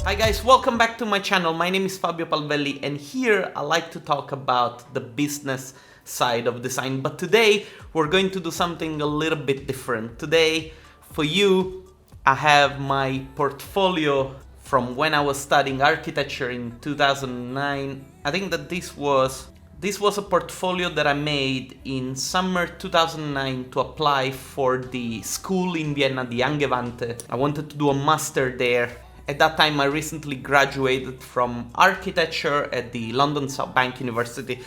Hi guys, welcome back to my channel. My name is Fabio Palvelli and here I like to talk about the business side of design. But today we're going to do something a little bit different. Today for you I have my portfolio from when I was studying architecture in 2009. I think that this was a portfolio that I made in summer 2009 to apply for the school in Vienna, the 𝘀𝗶𝗵𝗃. I wanted to do a master there. At that time I recently graduated from architecture at the London South Bank University.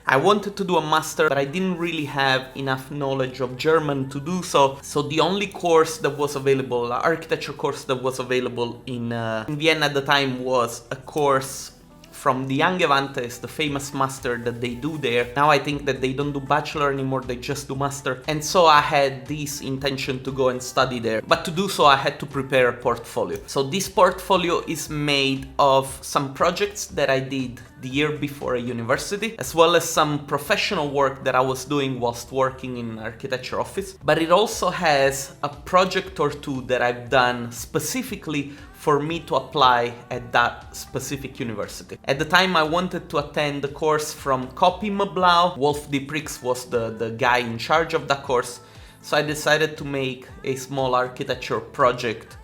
I wanted to do a master, but I didn't really have enough knowledge of German to do so. So the only course that was available, architecture course that was available in Vienna at the time was a course from the 𝘀𝗶𝗵𝗃, the famous master that they do there. Now I think that they don't do bachelor anymore, they just do master. And so I had this intention to go and study there. But to do so I had to prepare a portfolio. So this portfolio is made of some projects that I did the year before at university, as well as some professional work that I was doing whilst working in an architecture office. But it also has a project or two that I've done specifically for me to apply at that specific university. At the time I wanted to attend the course from 𝘊𝗶𝗹𝗹. 𝘊𝗶𝗹𝗃 was the guy in charge of that course. So I decided to make a small architecture project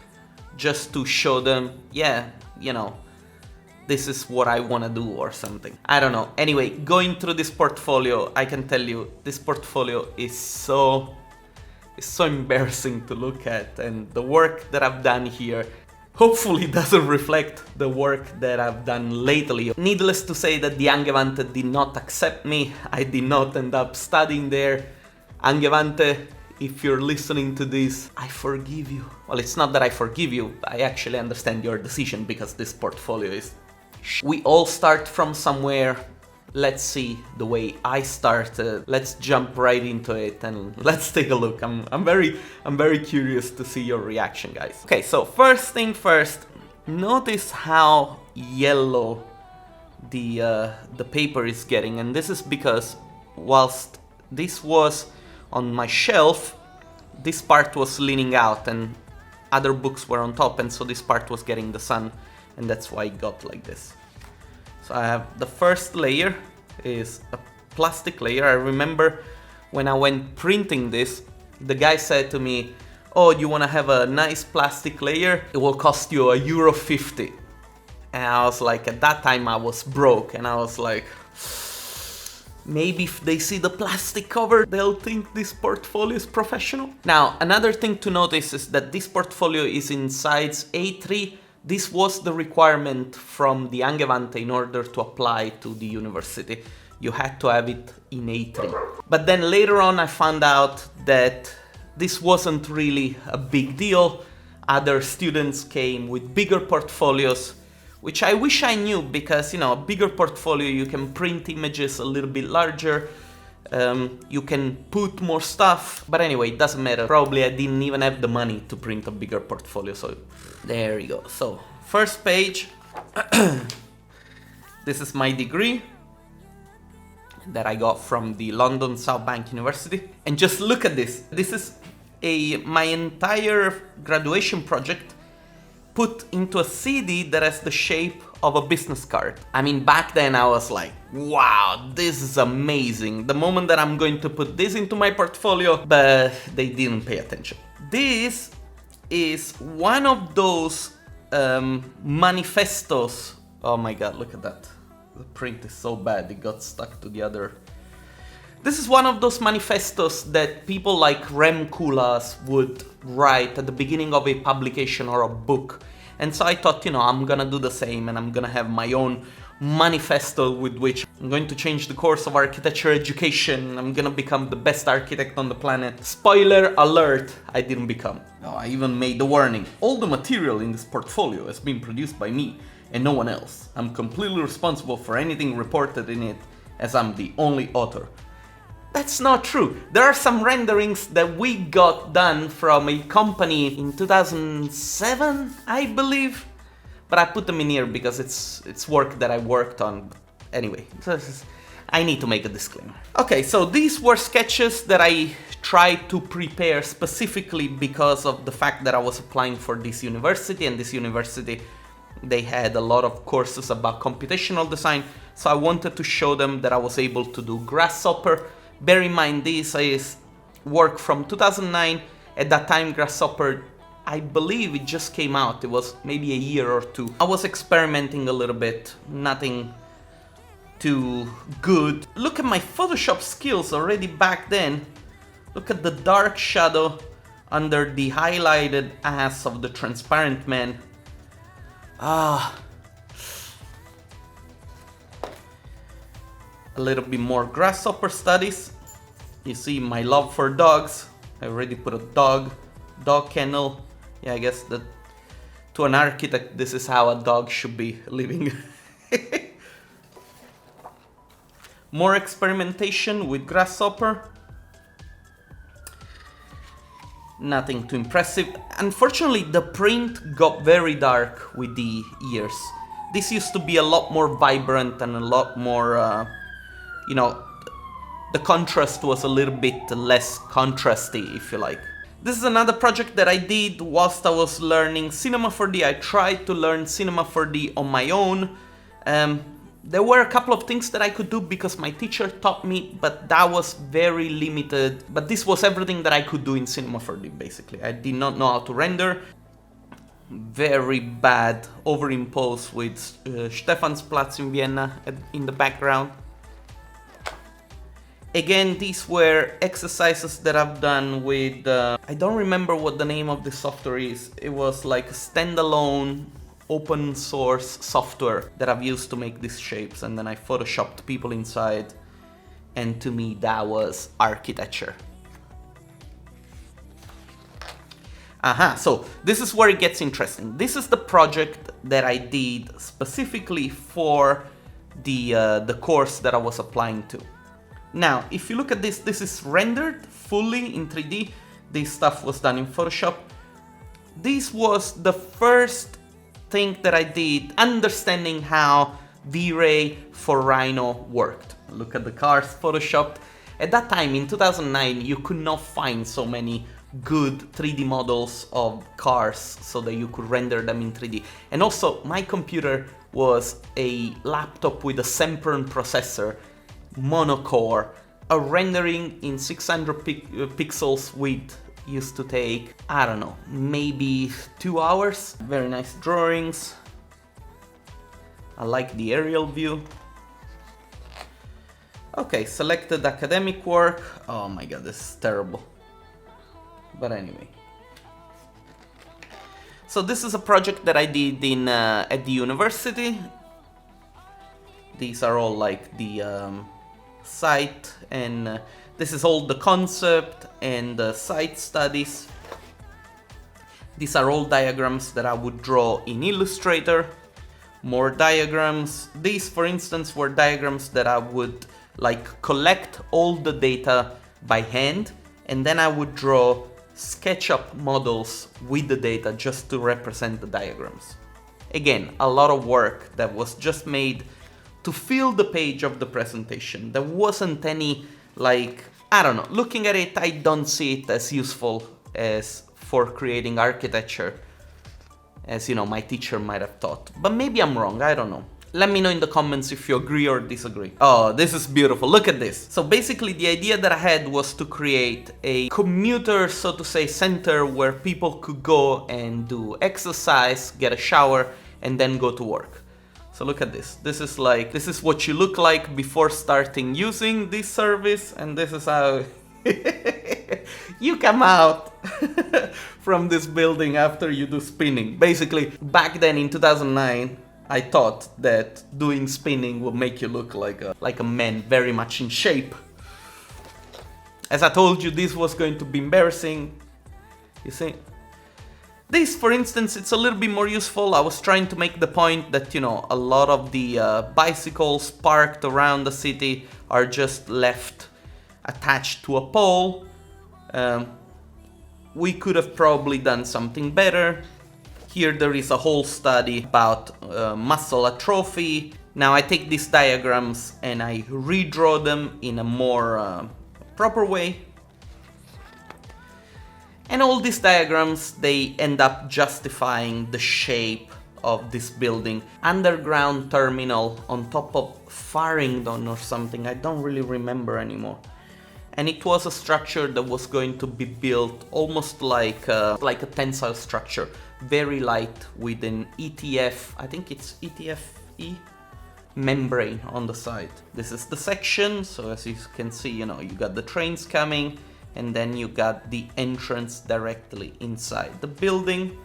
just to show them, yeah, you know, this is what I want to do or something. I don't know. Anyway, going through this portfolio, I can tell you this portfolio is so embarrassing to look at, and the work that I've done here hopefully doesn't reflect the work that I've done lately. Needless to say that the 𝘀𝗶𝗵𝗃 did not accept me. I did not end up studying there. 𝘀𝗶𝗵𝗃, if you're listening to this, I forgive you. Well, it's not that I forgive you, I actually understand your decision because this portfolio is we all start from somewhere. Let's see the way I started. Let's jump right into it and let's take a look. I'm very curious to see your reaction, guys. Okay, so first thing first, notice how yellow the paper is getting, and this is because whilst this was on my shelf, this part was leaning out and other books were on top, and so this part was getting the sun, and that's why it got like this. So I have the first layer is a plastic layer. I remember when I went printing this, the guy said to me, oh, you want to have a nice plastic layer? It will cost you €50. And I was like, at that time I was broke, and I was like, maybe if they see the plastic cover, they'll think this portfolio is professional. Now, another thing to notice is that this portfolio is in size A3. This was the requirement from the 𝘀𝗶𝗵𝗃 in order to apply to the university. You had to have it in A3. But then later on I found out that this wasn't really a big deal. Other students came with bigger portfolios, which I wish I knew, because, you know, a bigger portfolio, you can print images a little bit larger, you can put more stuff, but anyway, it doesn't matter. Probably I didn't even have the money to print a bigger portfolio, so there you go. So, first page, this is my degree that I got from the London South Bank University, and just look at this. This is my entire graduation project put into a CD that has the shape of a business card. I mean, back then I was like, wow, this is amazing. The moment that I'm going to put this into my portfolio, but they didn't pay attention. This is one of those manifestos. Oh my god, look at that. The print is so bad, it got stuck to the other. This is one of those manifestos that people like 𝘀𝗀𝗀𝗃 would write at the beginning of a publication or a book. And so I thought, you know, I'm gonna do the same, and I'm gonna have my own manifesto with which I'm going to change the course of architecture education. I'm gonna become the best architect on the planet. Spoiler alert, I didn't become. No, I even made the warning. All the material in this portfolio has been produced by me and no one else. I'm completely responsible for anything reported in it, as I'm the only author. That's not true. There are some renderings that we got done from a company in 2007, I believe. But I put them in here because it's work that I worked on. Anyway, I need to make a disclaimer. Okay, so these were sketches that I tried to prepare specifically because of the fact that I was applying for this university, and this university They had a lot of courses about computational design, so I wanted to show them that I was able to do Grasshopper. Bear in mind, this is work from 2009. At that time, Grasshopper, I believe it just came out. It was maybe a year or two. I was experimenting a little bit, nothing too good. Look at my Photoshop skills already back then. Look at the dark shadow under the highlighted ass of the transparent man. A little bit more Grasshopper studies. You see my love for dogs. I already put a dog kennel. Yeah, I guess that to an architect, this is how a dog should be living. More experimentation with Grasshopper. Nothing too impressive. Unfortunately, the print got very dark with the years. This used to be a lot more vibrant and a lot more, you know, the contrast was a little bit less contrasty, if you like. This is another project that I did whilst I was learning Cinema 4D. I tried to learn Cinema 4D on my own. There were a couple of things that I could do because my teacher taught me, but that was very limited. But this was everything that I could do in Cinema 4D, basically. I did not know how to render. Very bad overimpose with 𝘀𝗶𝗹𝗶𝗲 in Vienna in the background. Again, these were exercises that I've done with, I don't remember what the name of the software is. It was like a standalone open source software that I've used to make these shapes, and then I photoshopped people inside, and to me that was architecture. So this is where it gets interesting. This is the project that I did specifically for the course that I was applying to. Now, if you look at this, this is rendered fully in 3D. This stuff was done in Photoshop. This was the first thing that I did understanding how V-Ray for Rhino worked. Look at the cars photoshopped. At that time, in 2009, you could not find so many good 3D models of cars so that you could render them in 3D. And also, my computer was a laptop with a Sempron processor, monocore. A rendering in 600 pixels width used to take, I don't know, maybe 2 hours. Very nice drawings. I like the aerial view. Okay, selected academic work. Oh my god, this is terrible. But anyway. So this is a project that I did in at the university. These are all like the site, and this is all the concept and the site studies. These are all diagrams that I would draw in Illustrator. More diagrams. These, for instance, were diagrams that I would like collect all the data by hand, and then I would draw SketchUp models with the data just to represent the diagrams. Again, a lot of work that was just made to fill the page of the presentation. There wasn't any, like, I don't know, looking at it, I don't see it as useful as for creating architecture, as you know, my teacher might have thought. But maybe I'm wrong, I don't know. Let me know in the comments if you agree or disagree. Oh, this is beautiful, look at this. So basically the idea that I had was to create a commuter, so to say, center where people could go and do exercise, get a shower, and then go to work. So look at this. This is what you look like before starting using this service, and this is how you come out from this building after you do spinning. Basically, back then in 2009, I thought that doing spinning would make you look like a man very much in shape. As I told you, this was going to be embarrassing. You see? This, for instance, it's a little bit more useful. I was trying to make the point that, you know, a lot of the bicycles parked around the city are just left attached to a pole. We could have probably done something better. Here there is a whole study about muscle atrophy. Now I take these diagrams and I redraw them in a more proper way. And all these diagrams, they end up justifying the shape of this building. Underground terminal on top of Farringdon or something, I don't really remember anymore. And it was a structure that was going to be built almost like a tensile structure, very light, with an ETF, I think it's ETFE membrane on the side. This is the section, so as you can see, you got the trains coming, and then you got the entrance directly inside the building.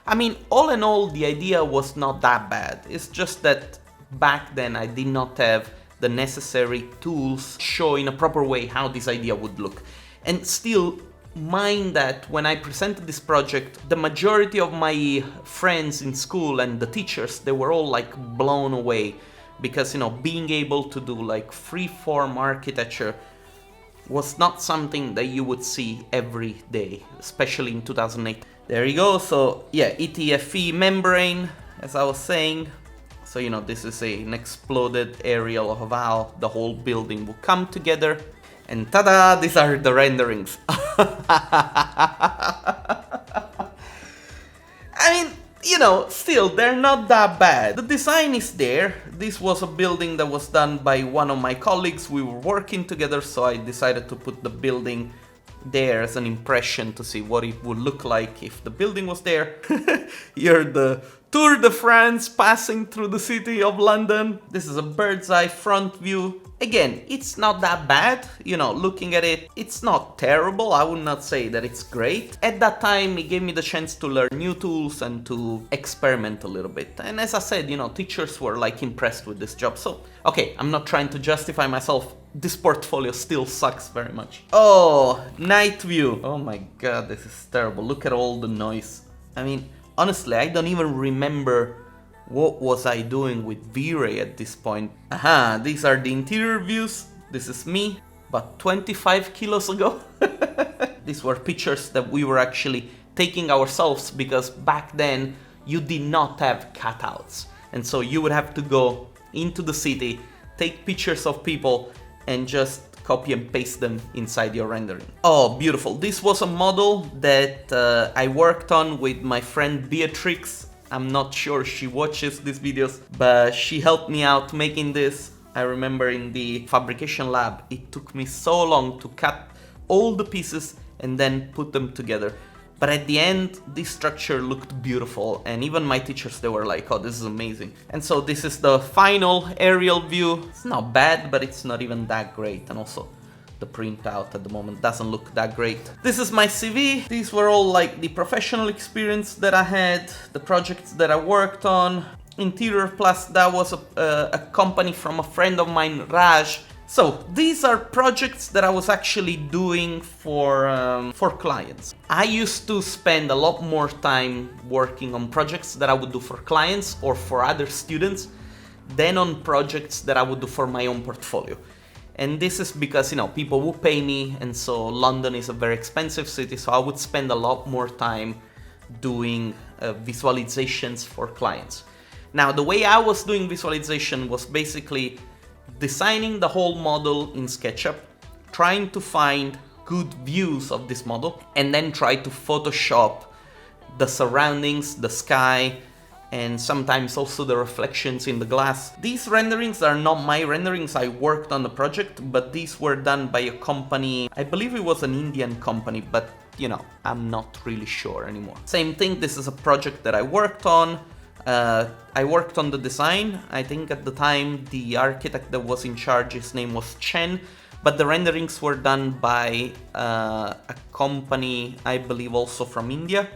I mean, all in all, the idea was not that bad. It's just that back then I did not have the necessary tools to show in a proper way how this idea would look. And still, mind that when I presented this project, the majority of my friends in school and the teachers, they were all like blown away, because being able to do like free-form architecture was not something that you would see every day, especially in 2008. There you go. So yeah, ETFE membrane, as I was saying. So this is an exploded aerial of how the whole building will come together. And ta-da, these are the renderings. I mean, still, they're not that bad. The design is there. This was a building that was done by one of my colleagues. We were working together, so I decided to put the building there as an impression to see what it would look like if the building was there. Here, the Tour de France passing through the city of London. This is a bird's eye front view. Again, it's not that bad, looking at it, it's not terrible. I would not say that it's great. At that time, it gave me the chance to learn new tools and to experiment a little bit. And as I said, teachers were like impressed with this job. So, okay, I'm not trying to justify myself. This portfolio still sucks very much. Oh, night view. Oh my god, this is terrible. Look at all the noise. I mean, honestly, I don't even remember what was I doing with V-Ray at this point. Aha, these are the interior views. This is me, about 25 kilos ago. These were pictures that we were actually taking ourselves, because back then you did not have cutouts. And so you would have to go into the city, take pictures of people, and just copy and paste them inside your rendering. Oh, beautiful. This was a model that I worked on with my friend Beatrix. I'm not sure she watches these videos, but she helped me out making this. I remember in the fabrication lab, it took me so long to cut all the pieces and then put them together. But at the end, this structure looked beautiful, and even my teachers, they were like, oh, this is amazing. And so this is the final aerial view. It's not bad, but it's not even that great. And also, the printout at the moment doesn't look that great. This is my CV. These were all like the professional experience that I had, the projects that I worked on. Interior Plus, that was a company from a friend of mine, Raj. So these are projects that I was actually doing for clients. I used to spend a lot more time working on projects that I would do for clients or for other students than on projects that I would do for my own portfolio. And this is because, people will pay me, and so London is a very expensive city, so I would spend a lot more time doing visualizations for clients. Now, the way I was doing visualization was basically designing the whole model in SketchUp, trying to find good views of this model, and then try to Photoshop the surroundings, the sky, and sometimes also the reflections in the glass. These renderings are not my renderings. I worked on the project, but these were done by a company, I believe it was an Indian company, but I'm not really sure anymore. Same thing, this is a project that I worked on. I worked on the design. I think at the time the architect that was in charge, his name was Chen, but the renderings were done by a company, I believe also from India.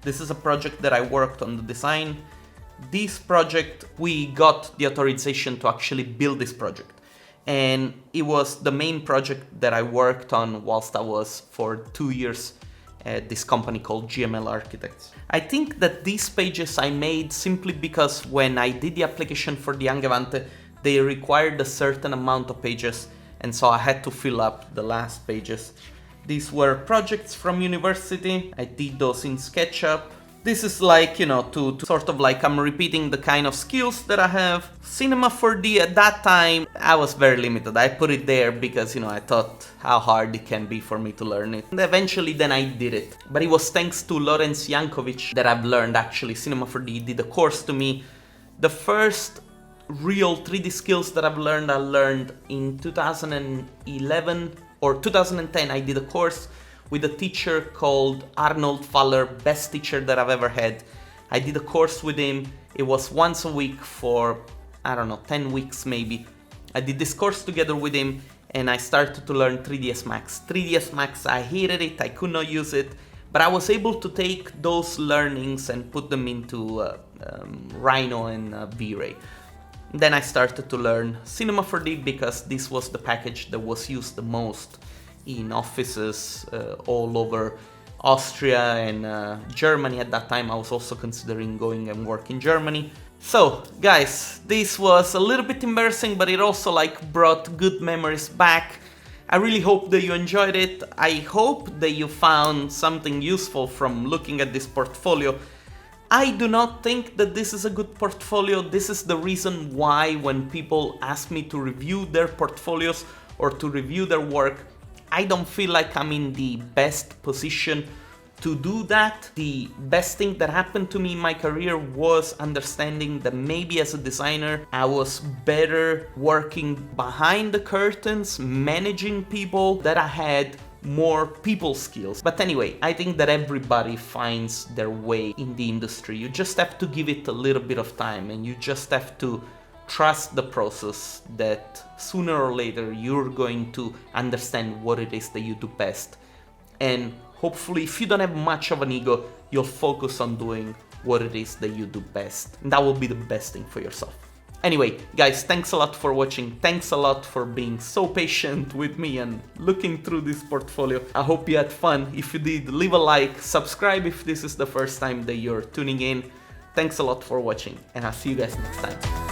This is a project that I worked on the design. This project, we got the authorization to actually build this project. And it was the main project that I worked on whilst I was for 2 years at this company called GML Architects. I think that these pages I made simply because when I did the application for the 𝘀𝗶𝗃𝗃, they required a certain amount of pages, and so I had to fill up the last pages. These were projects from university. I did those in SketchUp. This is like, you know, to sort of like I'm repeating the kind of skills that I have. Cinema 4D at that time, I was very limited. I put it there because, you know, I thought how hard it can be for me to learn it. And eventually then I did it. But it was thanks to Lorenz Jankovic that I've learned actually. Cinema 4D did a course to me. The first real 3D skills that I learned in 2011 or 2010. I did a course with a teacher called Arnold Faller, best teacher that I've ever had. I did a course with him. It was once a week for, I don't know, 10 weeks maybe. I did this course together with him and I started to learn 3ds Max. 3ds Max, I hated it, I could not use it, but I was able to take those learnings and put them into Rhino and V-Ray. Then I started to learn Cinema 4D because this was the package that was used the most in offices all over Austria and Germany. At that time I was also considering going and work in Germany. So guys, this was a little bit embarrassing, but it also like brought good memories back. I really hope that you enjoyed it. I hope that you found something useful from looking at this portfolio. I do not think that this is a good portfolio. This is the reason why when people ask me to review their portfolios or to review their work, I don't feel like I'm in the best position to do that. The best thing that happened to me in my career was understanding that maybe as a designer I was better working behind the curtains, managing people, that I had more people skills. But anyway, I think that everybody finds their way in the industry. You just have to give it a little bit of time and you just have to trust the process that sooner or later you're going to understand what it is that you do best. And hopefully, if you don't have much of an ego, you'll focus on doing what it is that you do best. And that will be the best thing for yourself. Anyway, guys, thanks a lot for watching. Thanks a lot for being so patient with me and looking through this portfolio. I hope you had fun. If you did, leave a like, subscribe if this is the first time that you're tuning in. Thanks a lot for watching, and I'll see you guys next time.